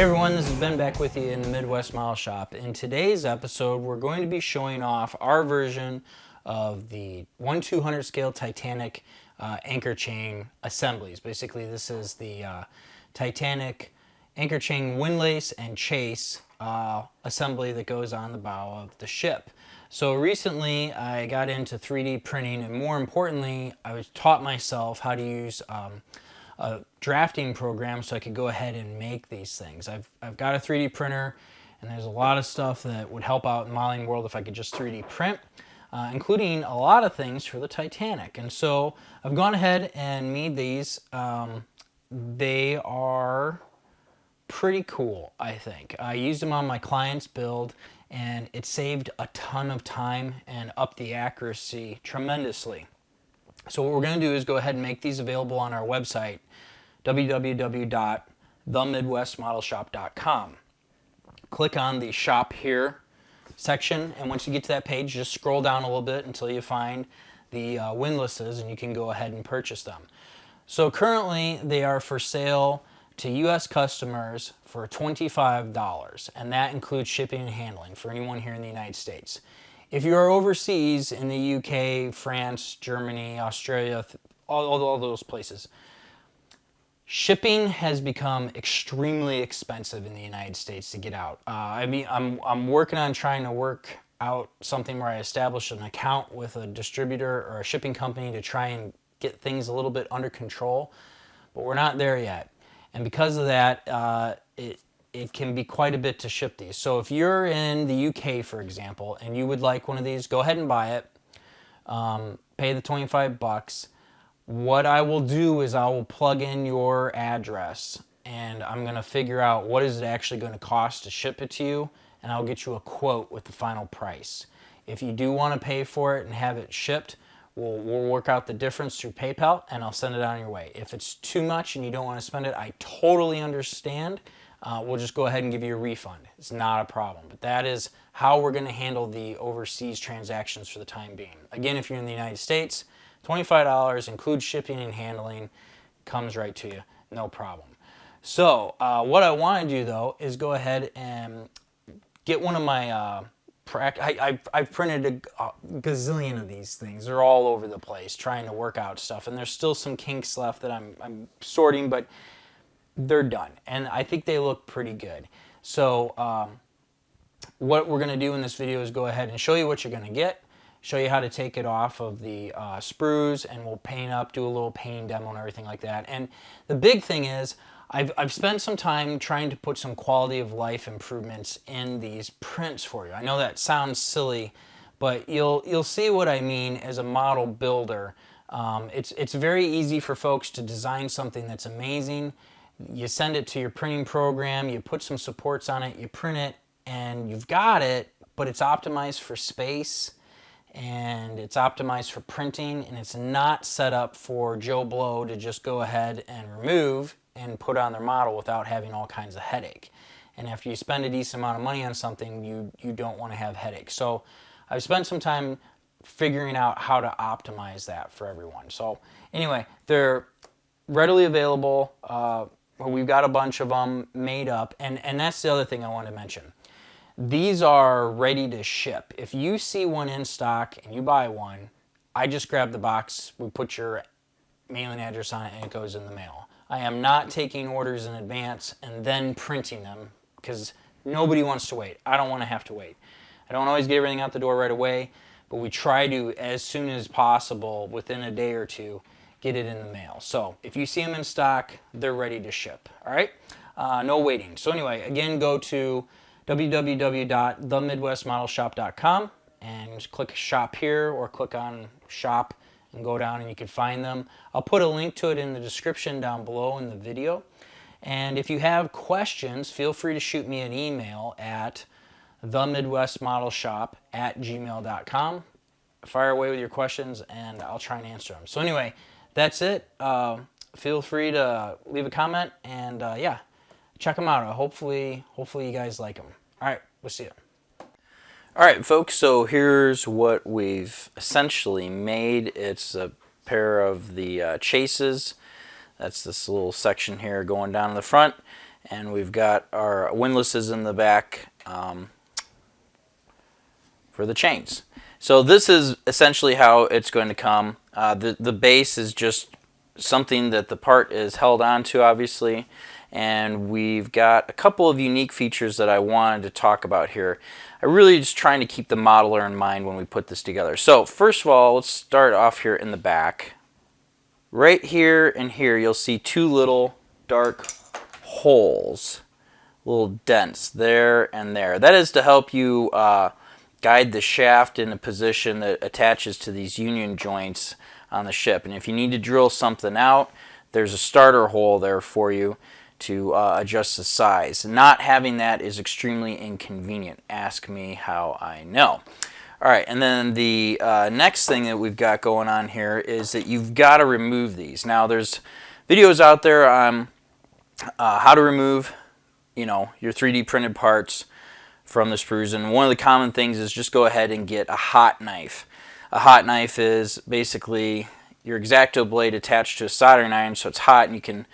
Everyone, this is Ben back with you in the Midwest Model Shop. In today's episode, we're going to be showing off our version of the 1/200 scale Titanic anchor chain assemblies. Basically, this is the Titanic anchor chain windlace and chase assembly that goes on the bow of the ship. So recently, I got into 3D printing, and more importantly, I was taught myself how to use a drafting program so I could go ahead and make these things. I've got a 3D printer, and there's a lot of stuff that would help out in the modeling world if I could just 3D print, including a lot of things for the Titanic. And so I've gone ahead and made these. They are pretty cool, I think. I used them on my client's build, and it saved a ton of time and upped the accuracy tremendously. So what we're going to do is go ahead and make these available on our website, www.themidwestmodelshop.com. Click on the Shop Here section, and once you get to that page, just scroll down a little bit until you find the windlasses, and you can go ahead and purchase them. So currently, they are for sale to U.S. customers for $25, and that includes shipping and handling for anyone here in the United States. If you are overseas in the UK, France, Germany, Australia, all those places, shipping has become extremely expensive in the United States to get out. I'm working on trying to work out something where I establish an account with a distributor or a shipping company to try and get things a little bit under control, but we're not there yet. And because of that, it can be quite a bit to ship these. So if you're in the UK, for example, and you would like one of these, go ahead and buy it. Pay the $25. What I will do is I will plug in your address, and I'm going to figure out what is it actually going to cost to ship it to you, and I'll get you a quote with the final price. If you do want to pay for it and have it shipped, we'll work out the difference through PayPal, and I'll send it on your way. If it's too much and you don't want to spend it, I totally understand. We'll just go ahead and give you a refund. It's not a problem. But that is how we're going to handle the overseas transactions for the time being. Again, if you're in the United States, $25 includes shipping and handling, comes right to you, no problem. So what I want to do though is go ahead and get one of my I've printed a gazillion of these things. They're all over the place trying to work out stuff, and there's still some kinks left that I'm sorting, but they're done, and I think they look pretty good. So what we're going to do in this video is go ahead and show you what you're going to get, show you how to take it off of the sprues, and we'll paint up, do a little painting demo and everything like that. And the big thing is I've spent some time trying to put some quality of life improvements in these prints for you. I know that sounds silly, but you'll see what I mean as a model builder. It's very easy for folks to design something that's amazing. You send it to your printing program, you put some supports on it, you print it, and you've got it, but it's optimized for space, and it's optimized for printing, and it's not set up for Joe Blow to just go ahead and remove and put on their model without having all kinds of headache. And after you spend a decent amount of money on something, you don't want to have headaches. So I've spent some time figuring out how to optimize that for everyone. So anyway, they're readily available. We've got a bunch of them made up, and that's the other thing I wanted to mention. These are ready to ship. If you see one in stock and you buy one, I just grab the box, we put your mailing address on it, and it goes in the mail. I am not taking orders in advance and then printing them, because nobody wants to wait. I don't want to have to wait. I don't always get everything out the door right away, but we try to, as soon as possible, within a day or two, get it in the mail. So if you see them in stock, they're ready to ship. All right? No waiting. So anyway, again, go to www.themidwestmodelshop.com and click Shop Here, or click on Shop and go down and you can find them. I'll put a link to it in the description down below in the video. And if you have questions, feel free to shoot me an email at themidwestmodelshop@gmail.com. Fire away with your questions and I'll try and answer them. So anyway, that's it. Feel free to leave a comment, and yeah, check them out. Hopefully you guys like them. All right, we'll see you. All right, folks, so here's what we've essentially made. It's a pair of the chases. That's this little section here going down in the front. and we've got our windlasses in the back for the chains. So this is essentially how it's going to come. The base is just something that the part is held onto, obviously, and we've got a couple of unique features that I wanted to talk about here. I really just trying to keep the modeler in mind when we put this together. So first of all, let's start off here in the back. Right here and here you'll see two little dark holes, little dents there and there. That is to help you guide the shaft in a position that attaches to these union joints on the ship. And if you need to drill something out, there's a starter hole there for you to adjust the size. Not having that is extremely inconvenient. Ask me how I know. All right, and then the next thing that we've got going on here is that you've got to remove these. Now, there's videos out there on how to remove, your 3D printed parts from the sprues, and one of the common things is just go ahead and get a hot knife. A hot knife is basically your X-Acto blade attached to a soldering iron, so it's hot and you can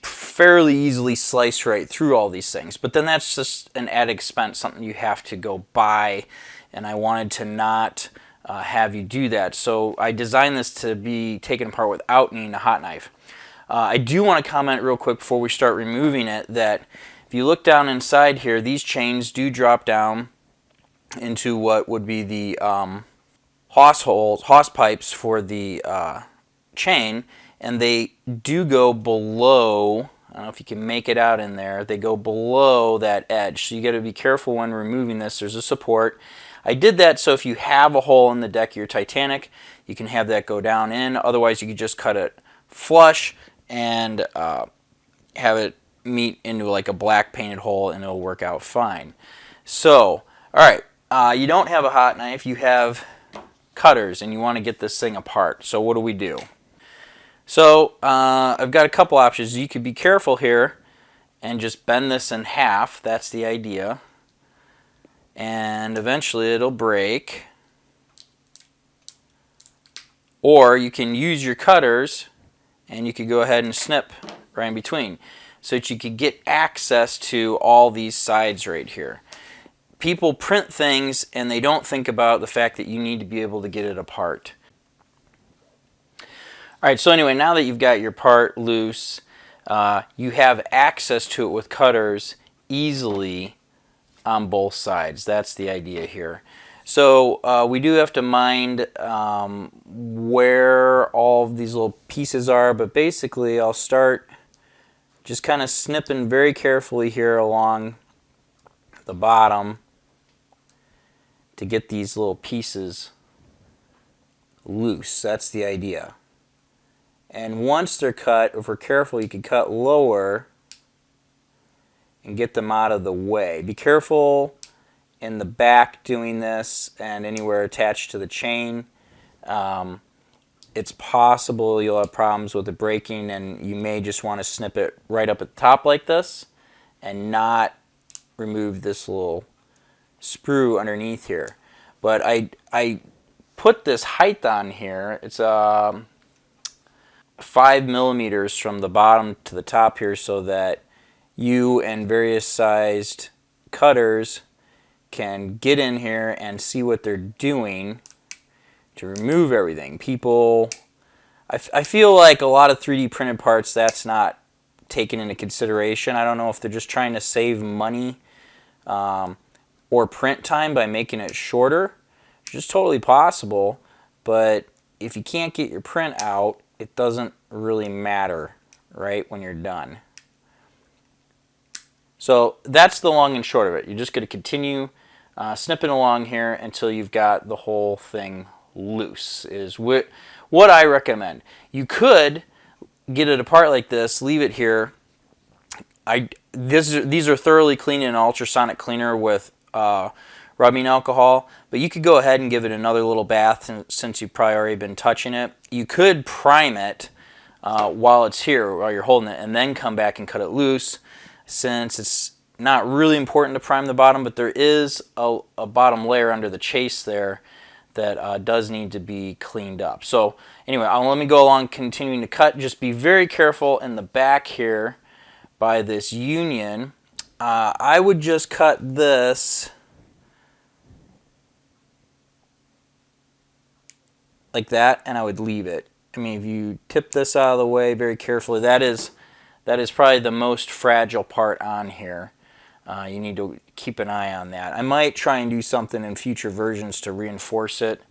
fairly easily slice right through all these things. But then that's just an added expense, something you have to go buy, and I wanted to not have you do that. So I designed this to be taken apart without needing a hot knife. I do want to comment real quick before we start removing it that if you look down inside here, these chains do drop down into what would be the hose pipes for the chain, and they do go below. I don't know if you can make it out in there. They go below that edge, so you got to be careful when removing this. There's a support. I did that so if you have a hole in the deck of your Titanic, you can have that go down in. Otherwise, you could just cut it flush and have it meet into like a black painted hole, and it'll work out fine. So, all right, you don't have a hot knife, you have cutters, and you want to get this thing apart. So what do? So I've got a couple options. You could be careful here and just bend this in half. That's the idea. And eventually it'll break. Or you can use your cutters and you could go ahead and snip right in between so that you could get access to all these sides right here. People print things and they don't think about the fact that you need to be able to get it apart. Alright, so anyway, now that you've got your part loose, you have access to it with cutters easily on both sides. That's the idea here. So we do have to mind where all of these little pieces are, but basically I'll start just kind of snipping very carefully here along the bottom to get these little pieces loose. That's the idea. And once they're cut, if we're careful, you can cut lower and get them out of the way. Be careful in the back doing this and anywhere attached to the chain. It's possible you'll have problems with it breaking, and you may just want to snip it right up at the top like this and not remove this little sprue underneath here. But I put this height on here. It's 5 millimeters from the bottom to the top here so that you and various sized cutters can get in here and see what they're doing to remove everything. People, I feel like a lot of 3D printed parts, that's not taken into consideration. I don't know if they're just trying to save money or print time by making it shorter, which is totally possible, but if you can't get your print out, it doesn't really matter, right, when you're done. So that's the long and short of it. You're just going to continue snipping along here until you've got the whole thing loose, is what I recommend. You could get it apart like this, leave it here. These are thoroughly cleaned in an ultrasonic cleaner with rubbing alcohol, but you could go ahead and give it another little bath since you've probably already been touching it. You could prime it while it's here, while you're holding it, and then come back and cut it loose, since it's not really important to prime the bottom, but there is a bottom layer under the chase there that does need to be cleaned up. So anyway, let me go along continuing to cut. Just be very careful in the back here by this union, I would just cut this like that, and I would leave it. I mean, if you tip this out of the way very carefully, that is probably the most fragile part on here. You need to keep an eye on that. I might try and do something in future versions to reinforce it.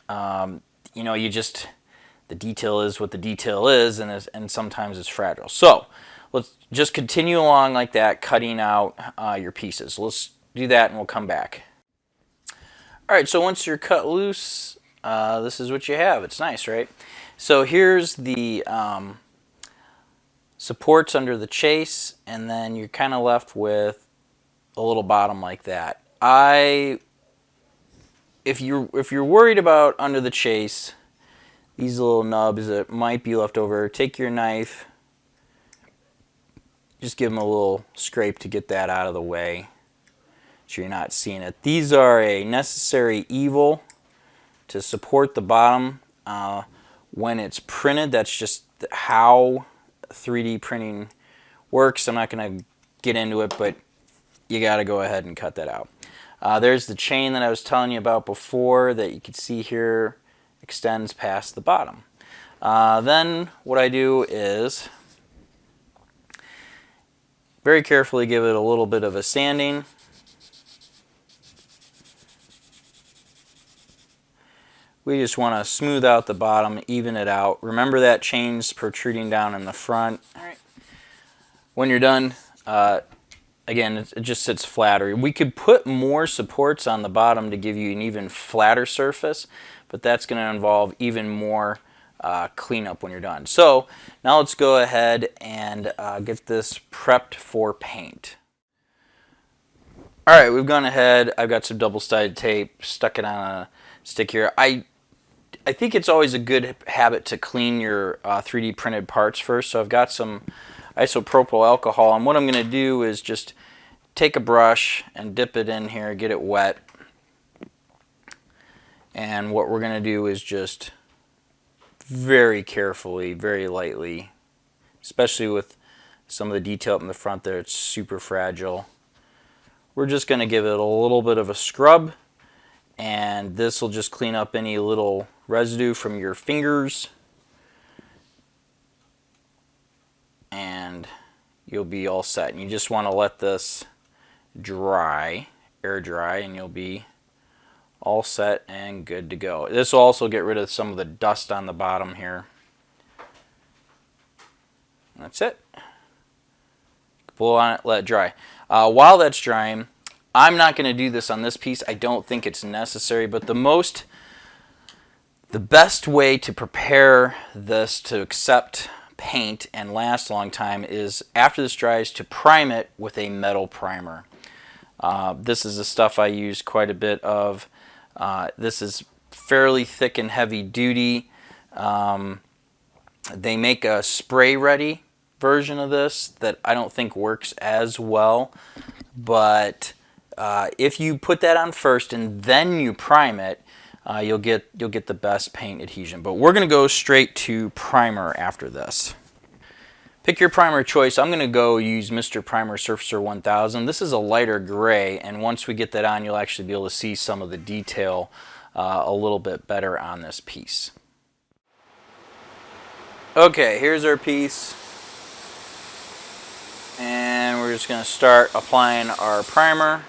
You know, the detail is what the detail is, and sometimes it's fragile. So let's just continue along like that, cutting out your pieces. Let's do that and we'll come back. All right, so once you're cut loose, this is what you have. It's nice, right? So here's the supports under the chase, and then you're kind of left with a little bottom like that. If you're worried about under the chase, these little nubs that might be left over, take your knife, just give them a little scrape to get that out of the way so you're not seeing it. These are a necessary evil to support the bottom when it's printed. That's just how 3D printing works. I'm not going to get into it, but you got to go ahead and cut that out. There's the chain that I was telling you about before that you can see here extends past the bottom. Then what I do is very carefully give it a little bit of a sanding. We just want to smooth out the bottom, even it out. Remember that chain's protruding down in the front. All right. When you're done, again, it just sits flatter. We could put more supports on the bottom to give you an even flatter surface, but that's going to involve even more cleanup when you're done. So now let's go ahead and get this prepped for paint. All right, we've gone ahead. I've got some double-sided tape, stuck it on a stick here. I think it's always a good habit to clean your 3D printed parts first. So I've got some isopropyl alcohol, and what I'm going to do is just take a brush and dip it in here, get it wet. And what we're going to do is just very carefully, very lightly, especially with some of the detail up in the front there, it's super fragile. We're just going to give it a little bit of a scrub, and this will just clean up any little residue from your fingers, and you'll be all set. And you just want to let this dry, air dry, and you'll be all set and good to go. This will also get rid of some of the dust on the bottom here. That's it. Blow on it, let it dry. While that's drying, I'm not going to do this on this piece. I don't think it's necessary, but the best way to prepare this to accept paint and last a long time is, after this dries, to prime it with a metal primer. This is the stuff I use quite a bit of. This is fairly thick and heavy duty. They make a spray ready version of this that I don't think works as well, but if you put that on first and then you prime it, you'll get the best paint adhesion. But we're going to go straight to primer after this. Pick your primer choice. I'm going to go use Mr. Primer Surfacer 1000. This is a lighter gray, and once we get that on, you'll actually be able to see some of the detail a little bit better on this piece. Okay, here's our piece, and we're just going to start applying our primer.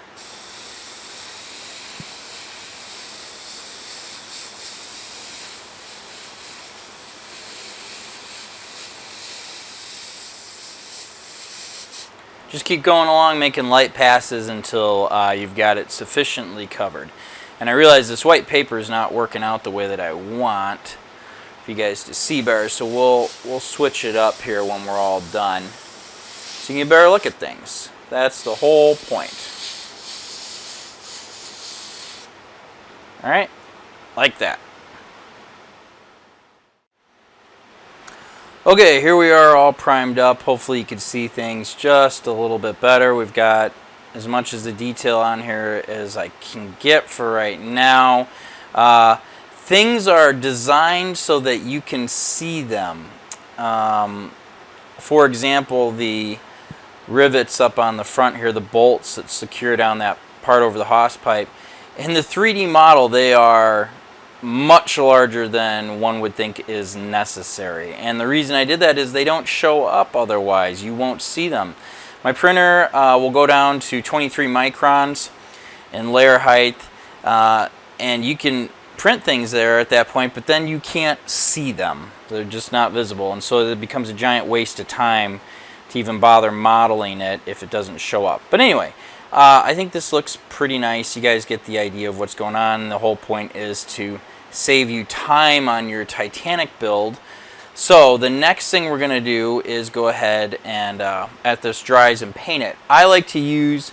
Just keep going along, making light passes until you've got it sufficiently covered. And I realize this white paper is not working out the way that I want for you guys to see better, so we'll switch it up here when we're all done, so you can get a better look at things. That's the whole point. All right, like that. Okay, here we are all primed up. Hopefully you can see things just a little bit better. We've got as much as the detail on here as I can get for right now. Things are designed so that you can see them. For example, the rivets up on the front here, the bolts that secure down that part over the hose pipe. In the 3D model, they are much larger than one would think is necessary. And the reason I did that is they don't show up otherwise. You won't see them. My printer will go down to 23 microns in layer height, and you can print things there at that point, but then you can't see them. They're just not visible, and so it becomes a giant waste of time to even bother modeling it if it doesn't show up. But anyway, I think this looks pretty nice. You guys get the idea of what's going on. The whole point is to save you time on your Titanic build. So the next thing we're going to do is go ahead and, at this dries, and paint it. I like to use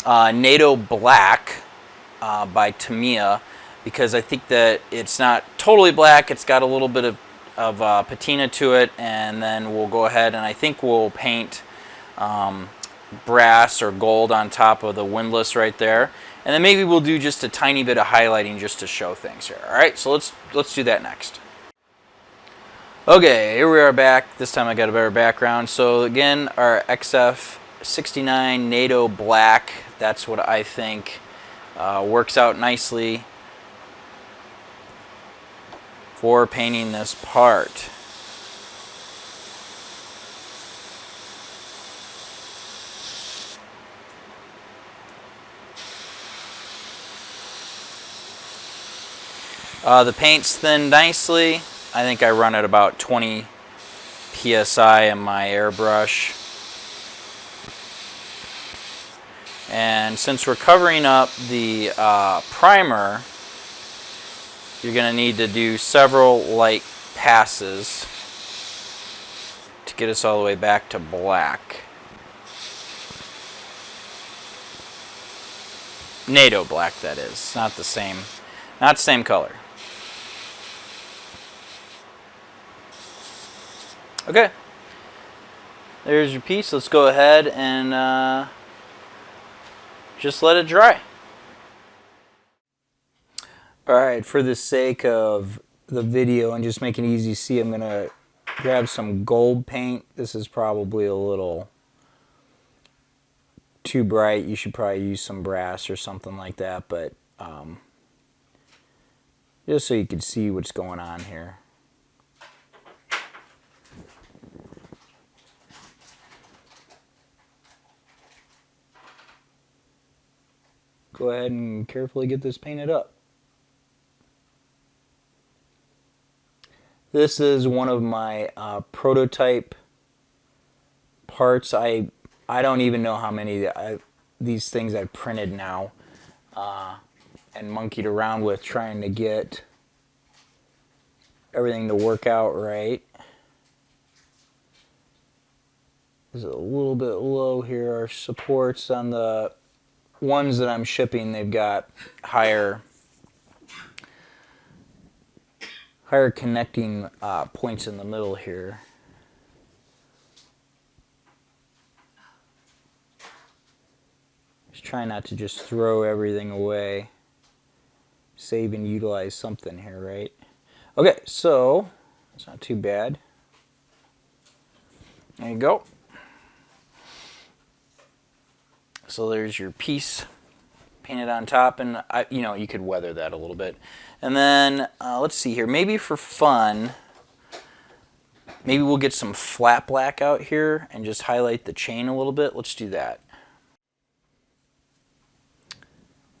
NATO Black by Tamiya, because I think that it's not totally black. It's got a little bit of patina to it, and then we'll go ahead and I think we'll paint brass or gold on top of the windlass right there, and then maybe we'll do just a tiny bit of highlighting just to show things here. All right, so let's do that next. Okay, here we are back. This time I got a better background. So again, our XF69 NATO Black, that's what I think works out nicely for painting this part. The paint's thinned nicely. I think I run at about 20 psi in my airbrush. And since we're covering up the primer, you're going to need to do several light passes to get us all the way back to black. NATO Black, that is. Not the same color. Okay, there's your piece. Let's go ahead and just let it dry. Alright, for the sake of the video and just making it easy to see, I'm going to grab some gold paint. This is probably a little too bright. You should probably use some brass or something like that, but just so you can see what's going on here. Go ahead and carefully get this painted up. This is one of my prototype parts. I don't even know how many these things I've printed now and monkeyed around with trying to get everything to work out right. This is a little bit low here. Our supports on the ones that I'm shipping, they've got higher connecting points in the middle here. Just try not to just throw everything away. Save and utilize something here, right? Okay, so it's not too bad. There you go. So there's your piece painted on top, and you could weather that a little bit. And then let's see here. Maybe for fun, maybe we'll get some flat black out here and just highlight the chain a little bit. Let's do that.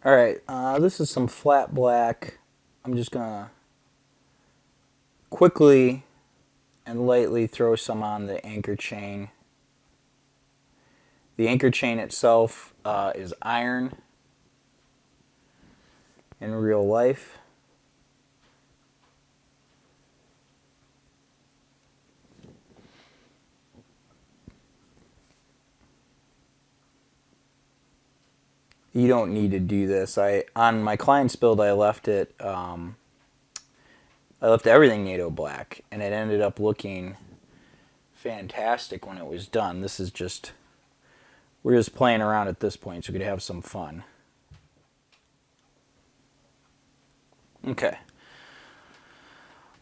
All right, this is some flat black. I'm just gonna quickly and lightly throw some on the anchor chain. The anchor chain itself is iron in real life. You don't need to do this. On my client's build, I left it. I left everything NATO Black, and it ended up looking fantastic when it was done. This is just, we're just playing around at this point, so we could have some fun. Okay.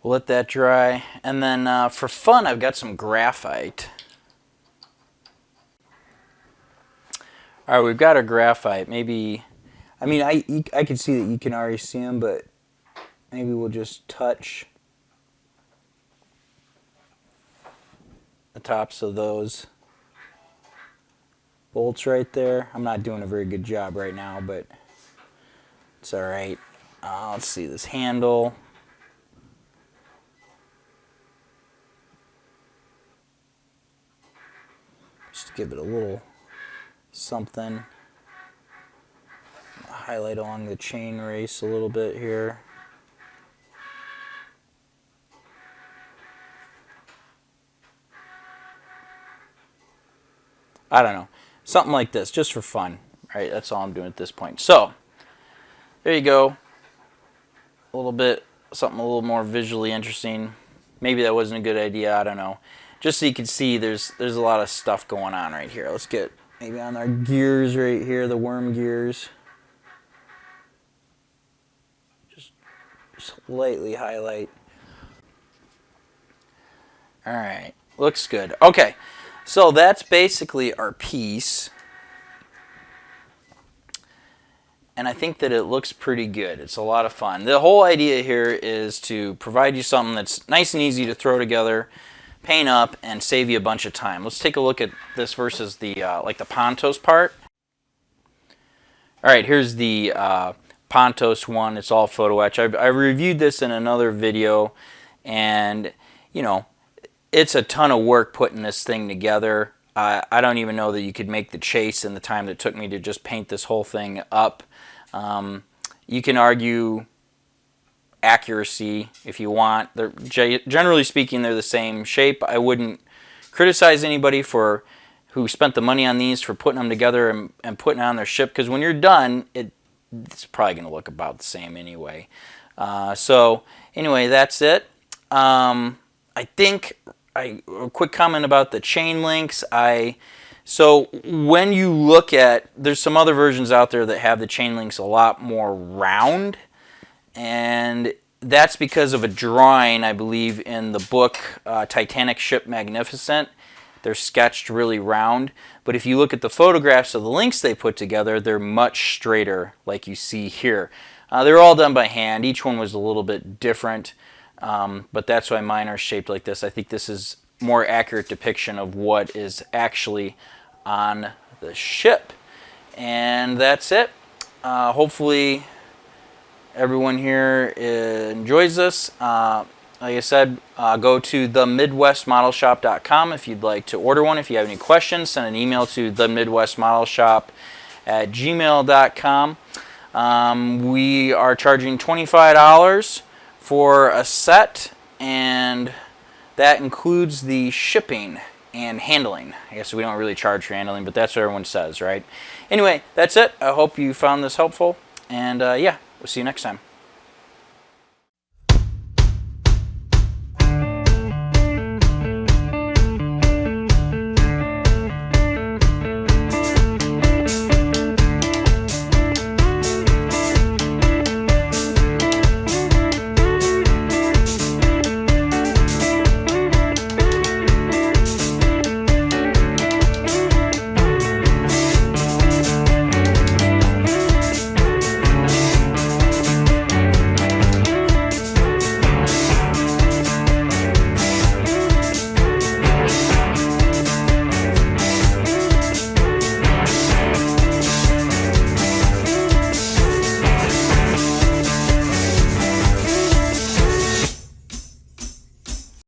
We'll let that dry. And then for fun, I've got some graphite. All right, we've got our graphite. Maybe, I mean, I can see that you can already see them, but maybe we'll just touch the tops of those bolts right there. I'm not doing a very good job right now, but it's all right. Let's see this handle. Just to give it a little something. Highlight along the chain race a little bit here. I don't know. Something like this, just for fun. Right? That's all I'm doing at this point. So, there you go. A little bit, something a little more visually interesting. Maybe that wasn't a good idea, I don't know. Just so you can see there's a lot of stuff going on right here. Let's get maybe on our gears right here, the worm gears. Just slightly highlight. Alright, looks good. Okay, so that's basically our piece. And I think that it looks pretty good. It's a lot of fun. The whole idea here is to provide you something that's nice and easy to throw together, paint up, and save you a bunch of time. Let's take a look at this versus the like the Pontos part. All right, here's the Pontos one. It's all photo etch. I reviewed this in another video, and you know, it's a ton of work putting this thing together. I don't even know that you could make the chase in the time that it took me to just paint this whole thing up. You can argue accuracy if you want. Generally speaking, they're the same shape. I wouldn't criticize anybody who spent the money on these for putting them together and putting it on their ship, because when you're done, it's probably going to look about the same anyway. So anyway, that's it. I think a quick comment about the chain links. So when you look at, there's some other versions out there that have the chain links a lot more round, and that's because of a drawing, I believe, in the book Titanic Ship Magnificent. They're sketched really round, but if you look at the photographs of the links they put together, they're much straighter, like you see here. They're all done by hand. Each one was a little bit different, but that's why mine are shaped like this. I think this is more accurate depiction of what is actually on the ship. And that's it. Hopefully everyone here enjoys this. Like I said, go to themidwestmodelshop.com if you'd like to order one. If you have any questions, send an email to themidwestmodelshop@gmail.com. We are charging $25 for a set, and that includes the shipping and handling. I guess we don't really charge for handling, but that's what everyone says, right? Anyway, that's it. I hope you found this helpful, and yeah, we'll see you next time.